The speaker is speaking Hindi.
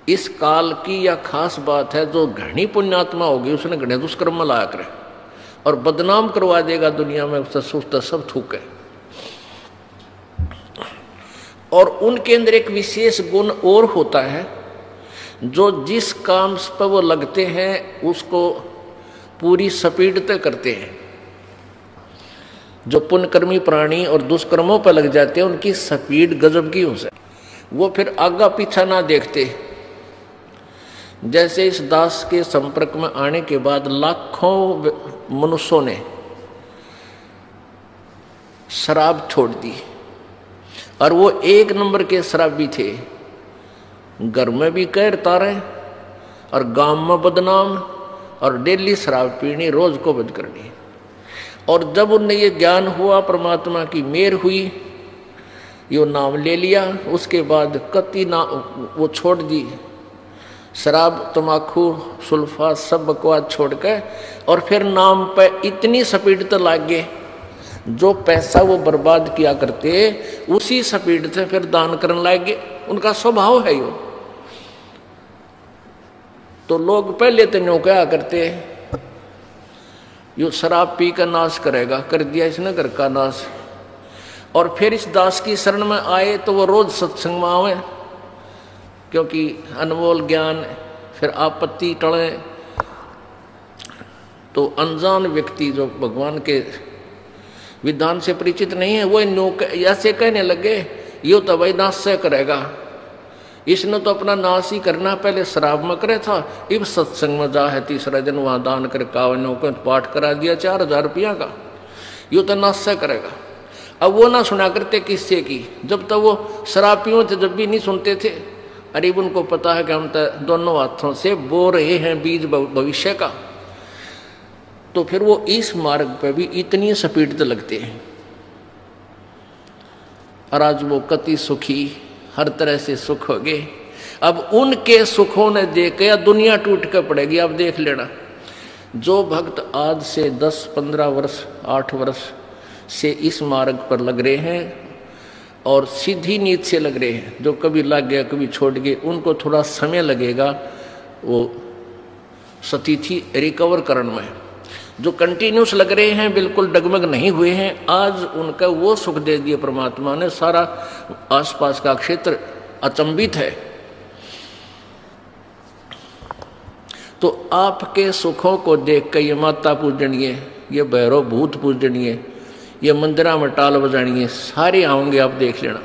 इस काल की या खास बात है, जो घनी पुण्यात्मा होगी उसने घने दुष्कर्म में लाया करे और बदनाम करवा देगा दुनिया में, उससे सोचता सब थूक है। और उनके अंदर एक विशेष गुण और होता है, जो जिस काम पर वो लगते हैं उसको पूरी स्पीड तक करते हैं। जो पुण्यकर्मी प्राणी और दुष्कर्मों पर लग जाते हैं उनकी स्पीड गजब की हो सकती, वो फिर आगा पीछा ना देखते। जैसे इस दास के संपर्क में आने के बाद लाखों मनुष्यों ने शराब छोड़ दी और वो एक नंबर के शराबी थे, घर में भी कहर तारे और गांव में बदनाम, और डेली शराब पीनी, रोज को बंद करनी। और जब उन्हें ये ज्ञान हुआ, परमात्मा की मेहर हुई, यो नाम ले लिया, उसके बाद कति ना वो छोड़ दी शराब, तमाकू, सुल्फा, सब बकवास छोड़ के, और फिर नाम पे इतनी स्पीड तो लाग गए, जो पैसा वो बर्बाद किया करते उसी स्पीड से फिर दान करने लग गए। उनका स्वभाव है यो। तो लोग पहले तो न्यों क्या करते, यो शराब पी कर नाश करेगा, कर दिया इसने घर का नाश। और फिर इस दास की शरण में आए तो वो रोज सत्संग में आवे, क्योंकि अनमोल ज्ञान, फिर आपत्ति टले। तो अनजान व्यक्ति जो भगवान के विधान से परिचित नहीं है, वो ऐसे कहने लगे, यो तो भाई नाश से करेगा, इसने तो अपना नाश ही करना, पहले शराब में करे था, इब सत्संग में जा है, तीसरा दिन वहां दान कर कावनों को पाठ करा दिया 4000 रुपया का, यो तो नाश से करेगा। अब वो ना सुना करते किससे की, जब तक वो शराब पियों थे जब भी नहीं सुनते थे। अरे उनको पता है कि हम तो दोनों हाथों से बो रहे हैं बीज भविष्य का, तो फिर वो इस मार्ग पे भी इतनी स्पीड से लगते हैं। और आज वो कति सुखी, हर तरह से सुख हो गए। अब उनके सुखों ने देख के दुनिया टूट कर पड़ेगी। अब देख लेना, जो भक्त आज से 10-15 वर्ष 8 वर्ष से इस मार्ग पर लग रहे हैं और सीधी नीति से लग रहे हैं, जो कभी लग गया कभी छोड़ गए, उनको थोड़ा समय लगेगा वो स्थिति रिकवर करने में। जो कंटिन्यूस लग रहे हैं, बिल्कुल डगमग नहीं हुए हैं, आज उनका वो सुख दे दिया परमात्मा ने, सारा आसपास का क्षेत्र अचंभित है। तो आपके सुखों को देख कर ये माता पूजनीय, ये भैरव भूत पूजनीय, ये मंदिरा में टाल बजानिए, सारे आओगे, आप देख लेना।